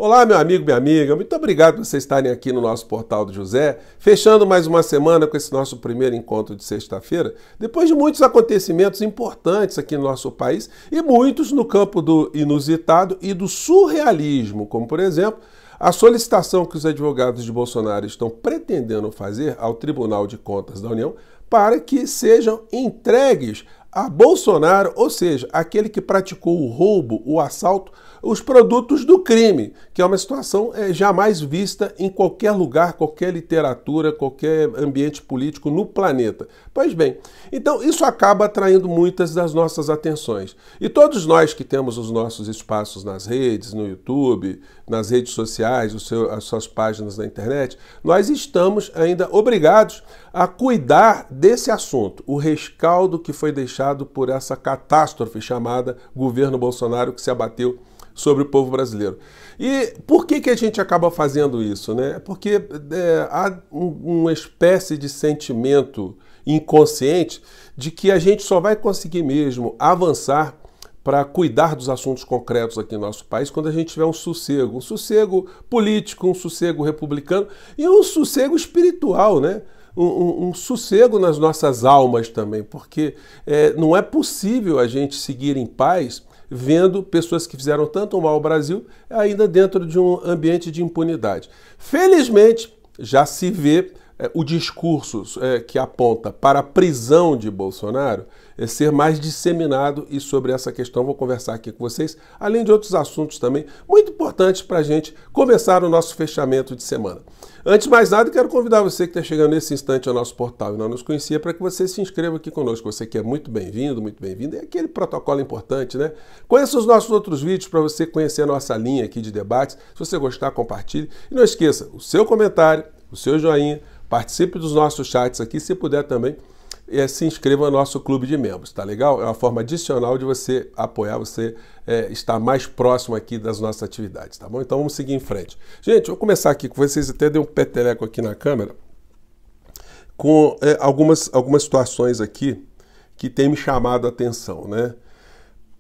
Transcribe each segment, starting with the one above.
Olá, meu amigo, minha amiga, muito obrigado por vocês estarem aqui no nosso Portal do José, fechando mais uma semana com esse nosso primeiro encontro de sexta-feira, depois de muitos acontecimentos importantes aqui no nosso país e muitos no campo do inusitado e do surrealismo, como, por exemplo, a solicitação que os advogados de Bolsonaro estão pretendendo fazer ao Tribunal de Contas da União para que sejam entregues a Bolsonaro, ou seja, aquele que praticou o roubo, o assalto, os produtos do crime, que é uma situação jamais vista em qualquer lugar, qualquer literatura, qualquer ambiente político no planeta. Pois bem, então isso acaba atraindo muitas das nossas atenções. E todos nós que temos os nossos espaços nas redes, no YouTube, nas redes sociais, as suas páginas na internet, nós estamos ainda obrigados a cuidar desse assunto, o rescaldo que foi deixado por essa catástrofe chamada governo Bolsonaro que se abateu sobre o povo brasileiro. E por que a gente acaba fazendo isso, né? Porque há uma espécie de sentimento inconsciente de que a gente só vai conseguir mesmo avançar para cuidar dos assuntos concretos aqui no nosso país quando a gente tiver um sossego político, um sossego republicano e um sossego espiritual, né? Um sossego nas nossas almas também, porque não é possível a gente seguir em paz vendo pessoas que fizeram tanto mal ao Brasil ainda dentro de um ambiente de impunidade. Felizmente, já se vê o discurso que aponta para a prisão de Bolsonaro ser mais disseminado, e sobre essa questão vou conversar aqui com vocês, além de outros assuntos também muito importantes para a gente começar o nosso fechamento de semana. Antes de mais nada, quero convidar você que está chegando nesse instante ao nosso portal e não nos conhecia para que você se inscreva aqui conosco. Você que é muito bem-vindo, é aquele protocolo importante, né? Conheça os nossos outros vídeos para você conhecer a nossa linha aqui de debates. Se você gostar, compartilhe. E não esqueça, o seu comentário, o seu joinha, participe dos nossos chats aqui, se puder também, se inscreva no nosso clube de membros, tá legal? É uma forma adicional de você apoiar, você estar mais próximo aqui das nossas atividades, tá bom? Então vamos seguir em frente. Gente, vou começar aqui com vocês, até dei um peteleco aqui na câmera, com algumas situações aqui que tem me chamado a atenção, né?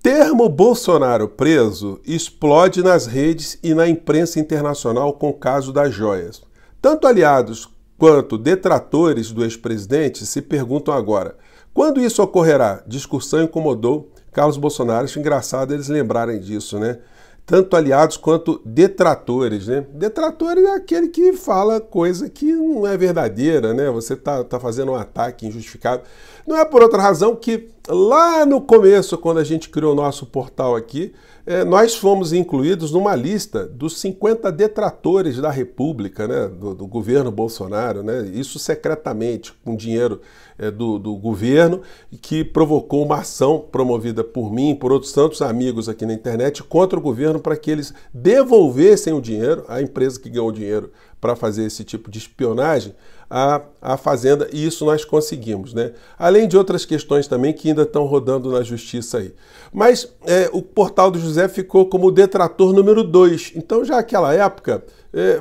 Termo Bolsonaro preso explode nas redes e na imprensa internacional com o caso das joias. Tanto aliados quanto detratores do ex-presidente se perguntam agora, quando isso ocorrerá? Discussão incomodou Carlos Bolsonaro. Acho engraçado eles lembrarem disso, né? Tanto aliados quanto detratores, né? Detratores é aquele que fala coisa que não é verdadeira, né? Você tá fazendo um ataque injustificado. Não é por outra razão que lá no começo, quando a gente criou o nosso portal aqui, nós fomos incluídos numa lista dos 50 detratores da República, né, do governo Bolsonaro, né, isso secretamente, com dinheiro do governo, que provocou uma ação promovida por mim e por outros tantos amigos aqui na internet contra o governo para que eles devolvessem o dinheiro, a empresa que ganhou o dinheiro para fazer esse tipo de espionagem, à Fazenda, e isso nós conseguimos, né? Além de outras questões também que ainda estão rodando na justiça aí. Mas o Portal do José ficou como o detrator número 2. Então, já naquela época,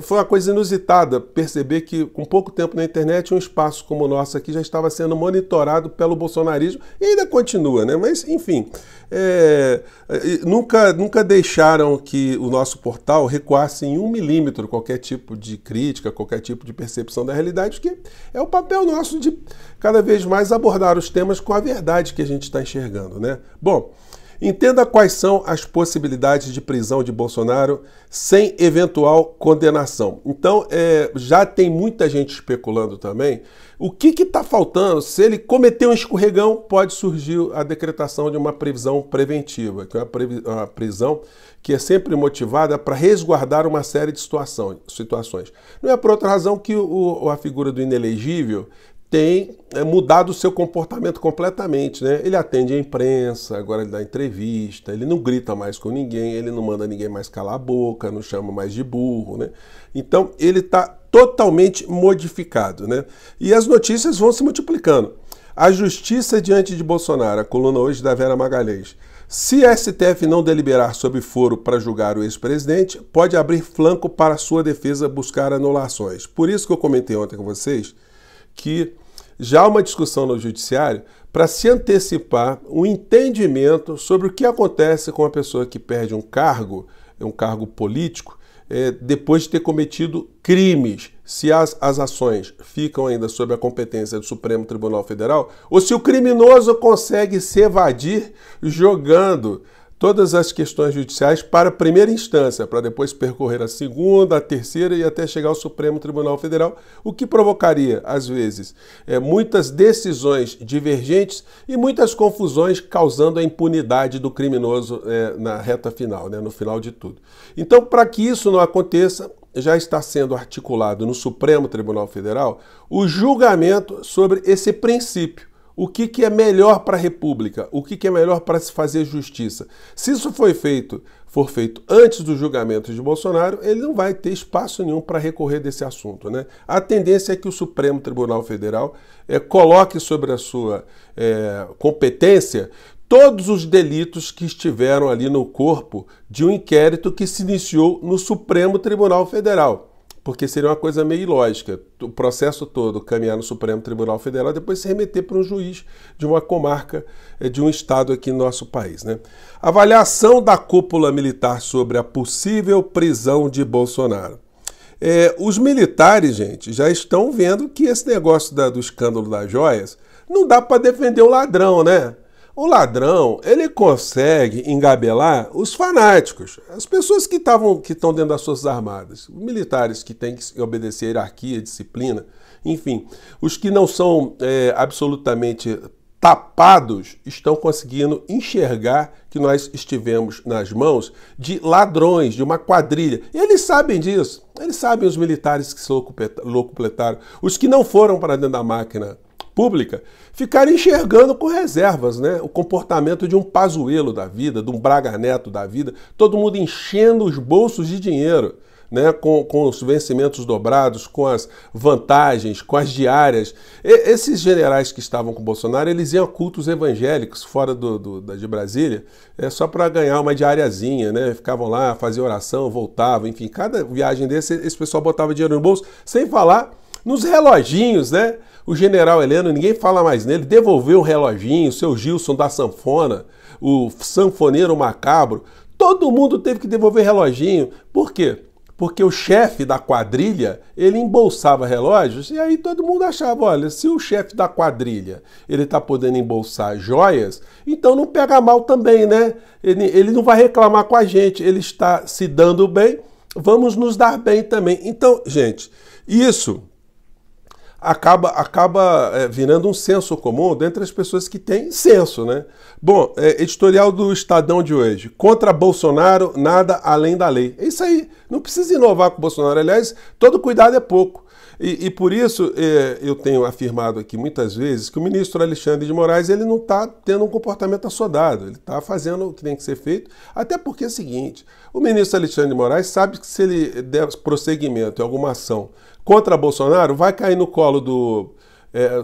foi uma coisa inusitada perceber que, com pouco tempo na internet, um espaço como o nosso aqui já estava sendo monitorado pelo bolsonarismo e ainda continua, né? Mas, enfim, nunca deixaram que o nosso portal recuasse em 1 milímetro qualquer tipo de crítica, qualquer tipo de percepção da realidade, que é o papel nosso de cada vez mais abordar os temas com a verdade que a gente está enxergando, né? Bom, entenda quais são as possibilidades de prisão de Bolsonaro sem eventual condenação. Então, já tem muita gente especulando também o que está faltando. Se ele cometer um escorregão, pode surgir a decretação de uma prisão preventiva, que é uma prisão que é sempre motivada para resguardar uma série de situações. Não é por outra razão que a figura do inelegível tem mudado o seu comportamento completamente, né? Ele atende a imprensa, agora ele dá entrevista, ele não grita mais com ninguém, ele não manda ninguém mais calar a boca, não chama mais de burro, né? Então ele está totalmente modificado, né? E as notícias vão se multiplicando. A justiça diante de Bolsonaro, a coluna hoje da Vera Magalhães. Se a STF não deliberar sob foro para julgar o ex-presidente, pode abrir flanco para sua defesa buscar anulações. Por isso que eu comentei ontem com vocês que já há uma discussão no judiciário para se antecipar um entendimento sobre o que acontece com a pessoa que perde um cargo político, depois de ter cometido crimes, se as ações ficam ainda sob a competência do Supremo Tribunal Federal, ou se o criminoso consegue se evadir jogando todas as questões judiciais para a primeira instância, para depois percorrer a segunda, a terceira e até chegar ao Supremo Tribunal Federal, o que provocaria, às vezes, muitas decisões divergentes e muitas confusões, causando a impunidade do criminoso na reta final, no final de tudo. Então, para que isso não aconteça, já está sendo articulado no Supremo Tribunal Federal o julgamento sobre esse princípio. O que é melhor para a República? O que é melhor para se fazer justiça? Se isso for feito antes do julgamento de Bolsonaro, ele não vai ter espaço nenhum para recorrer desse assunto, né? A tendência é que o Supremo Tribunal Federal coloque sobre a sua competência todos os delitos que estiveram ali no corpo de um inquérito que se iniciou no Supremo Tribunal Federal. Porque seria uma coisa meio ilógica, o processo todo caminhar no Supremo Tribunal Federal e depois se remeter para um juiz de uma comarca de um estado aqui no nosso país, né? Avaliação da cúpula militar sobre a possível prisão de Bolsonaro. Os militares, gente, já estão vendo que esse negócio do escândalo das joias não dá para defender o ladrão, né? O ladrão, ele consegue engabelar os fanáticos, as pessoas que estão dentro das Forças Armadas, os militares que têm que obedecer a hierarquia, disciplina, enfim, os que não são absolutamente tapados estão conseguindo enxergar que nós estivemos nas mãos de ladrões, de uma quadrilha. E eles sabem disso, eles sabem, os militares que se locupletaram, os que não foram para dentro da máquina pública, ficaram enxergando com reservas, né? O comportamento de um Pazuello da vida, de um Braga Neto da vida, todo mundo enchendo os bolsos de dinheiro, né? Com os vencimentos dobrados, com as vantagens, com as diárias. Esses generais que estavam com o Bolsonaro, eles iam a cultos evangélicos fora de Brasília, só para ganhar uma diariazinha, né? Ficavam lá, faziam oração, voltavam, enfim, cada viagem esse pessoal botava dinheiro no bolso, sem falar nos reloginhos, né? O general Heleno, ninguém fala mais nele, devolveu um reloginho, o seu Gilson da sanfona, o sanfoneiro macabro, todo mundo teve que devolver reloginho. Por quê? Porque o chefe da quadrilha, ele embolsava relógios e aí todo mundo achava, olha, se o chefe da quadrilha, ele está podendo embolsar joias, então não pega mal também, né? Ele não vai reclamar com a gente, ele está se dando bem, vamos nos dar bem também. Então, gente, isso acaba virando um senso comum dentre as pessoas que têm senso, né? Bom, editorial do Estadão de hoje. Contra Bolsonaro, nada além da lei. É isso aí. Não precisa inovar com o Bolsonaro. Aliás, todo cuidado é pouco. E por isso eu tenho afirmado aqui muitas vezes que o ministro Alexandre de Moraes ele não está tendo um comportamento assodado. Ele está fazendo o que tem que ser feito. Até porque é o seguinte, o ministro Alexandre de Moraes sabe que se ele der prosseguimento em alguma ação contra Bolsonaro, vai cair no colo do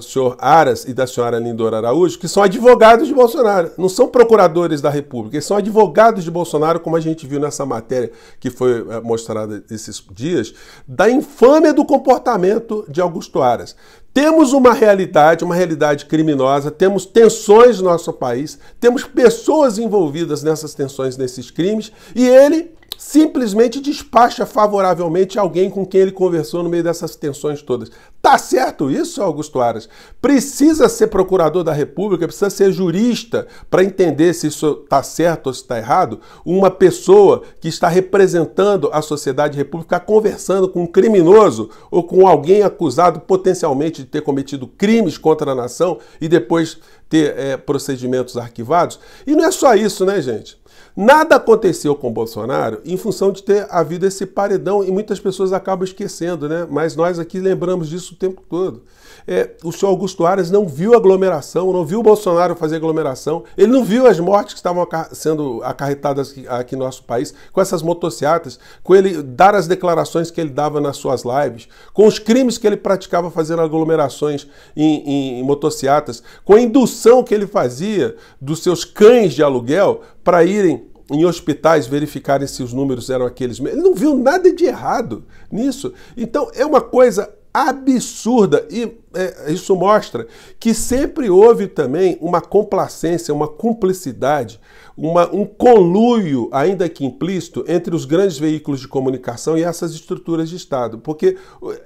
senhor Aras e da senhora Lindora Araújo, que são advogados de Bolsonaro, não são procuradores da República, eles são advogados de Bolsonaro, como a gente viu nessa matéria que foi mostrada esses dias, da infâmia do comportamento de Augusto Aras. Temos uma realidade criminosa, temos tensões no nosso país, temos pessoas envolvidas nessas tensões, nesses crimes, e ele simplesmente despacha favoravelmente alguém com quem ele conversou no meio dessas tensões todas. Tá certo isso, Augusto Aras? Precisa ser procurador da República, precisa ser jurista para entender se isso está certo ou se está errado? Uma pessoa que está representando a sociedade república conversando com um criminoso ou com alguém acusado potencialmente de ter cometido crimes contra a nação e depois ter procedimentos arquivados? E não é só isso, né, gente? Nada aconteceu com o Bolsonaro em função de ter havido esse paredão e muitas pessoas acabam esquecendo, né? Mas nós aqui lembramos disso o tempo todo. O senhor Augusto Aras não viu aglomeração, não viu o Bolsonaro fazer aglomeração, ele não viu as mortes que estavam sendo acarretadas aqui no nosso país com essas motocicletas, com ele dar as declarações que ele dava nas suas lives, com os crimes que ele praticava fazendo aglomerações em motocicletas, com a indução que ele fazia dos seus cães de aluguel para irem em hospitais verificarem se os números eram aqueles mesmos. Ele não viu nada de errado nisso. Então é uma coisa absurda. E isso mostra que sempre houve também uma complacência, uma cumplicidade, um conluio, ainda que implícito, entre os grandes veículos de comunicação e essas estruturas de Estado. Porque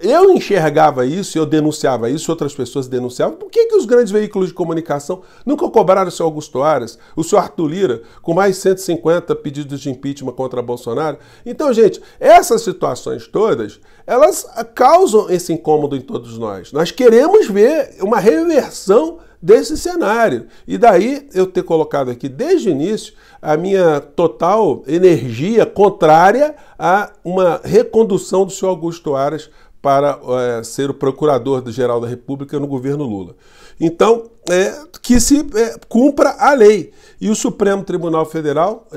eu enxergava isso, eu denunciava isso, outras pessoas denunciavam. Por que os grandes veículos de comunicação nunca cobraram o senhor Augusto Aras, o senhor Arthur Lira, com mais de 150 pedidos de impeachment contra Bolsonaro? Então, gente, essas situações todas, elas causam esse incômodo em todos nós. Nós queremos ver uma reversão desse cenário. E daí eu ter colocado aqui desde o início a minha total energia contrária a uma recondução do senhor Augusto Aras para ser o procurador-geral da República no governo Lula. Então, que se cumpra a lei. E o Supremo Tribunal Federal,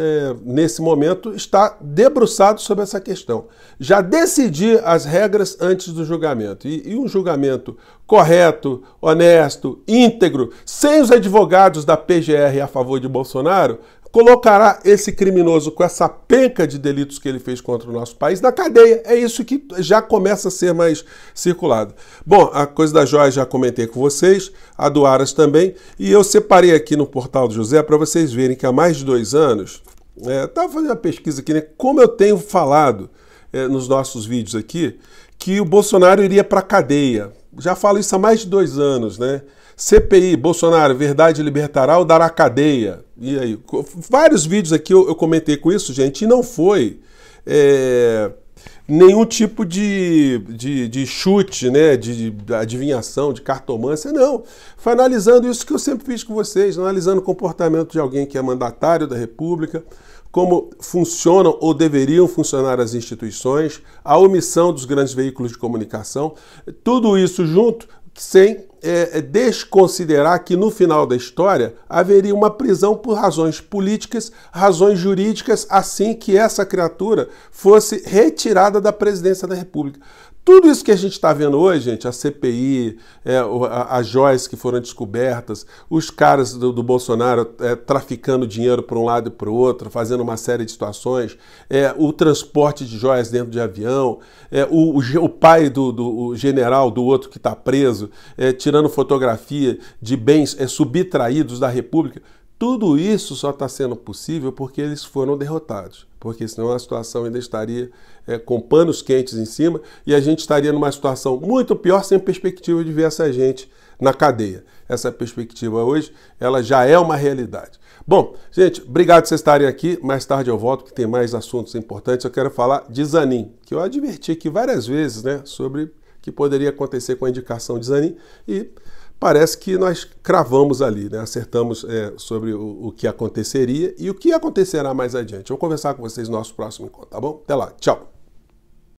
nesse momento, está debruçado sobre essa questão. Já decidir as regras antes do julgamento. E um julgamento correto, honesto, íntegro, sem os advogados da PGR a favor de Bolsonaro, colocará esse criminoso com essa penca de delitos que ele fez contra o nosso país na cadeia. É isso que já começa a ser mais circulado. Bom, a coisa da joia já comentei com vocês, a do Aras também, e eu separei aqui no Portal do José para vocês verem que há mais de 2 anos, estava fazendo uma pesquisa aqui, né, como eu tenho falado nos nossos vídeos aqui, que o Bolsonaro iria para a cadeia. Já falo isso há mais de 2 anos, né? CPI, Bolsonaro, verdade libertará ou dará cadeia? E aí, vários vídeos aqui eu comentei com isso, gente, e não foi nenhum tipo de chute, né, de adivinhação, de cartomância, não. Foi analisando isso que eu sempre fiz com vocês, analisando o comportamento de alguém que é mandatário da República, como funcionam ou deveriam funcionar as instituições, a omissão dos grandes veículos de comunicação, tudo isso junto, sem desconsiderar que no final da história haveria uma prisão por razões políticas, razões jurídicas, assim que essa criatura fosse retirada da presidência da República. Tudo isso que a gente está vendo hoje, gente, a CPI, as joias que foram descobertas, os caras do Bolsonaro traficando dinheiro para um lado e para o outro, fazendo uma série de situações, o transporte de joias dentro de avião, o pai do general do outro que está preso, tirando fotografia de bens subtraídos da República. Tudo isso só está sendo possível porque eles foram derrotados, porque senão a situação ainda estaria com panos quentes em cima e a gente estaria numa situação muito pior sem perspectiva de ver essa gente na cadeia. Essa perspectiva hoje, ela já é uma realidade. Bom, gente, obrigado por vocês estarem aqui. Mais tarde eu volto, que tem mais assuntos importantes. Eu quero falar de Zanin, que eu adverti aqui várias vezes, né, sobre o que poderia acontecer com a indicação de Zanin e parece que nós cravamos ali, né? Acertamos sobre o que aconteceria e o que acontecerá mais adiante. Eu vou conversar com vocês no nosso próximo encontro, tá bom? Até lá, tchau!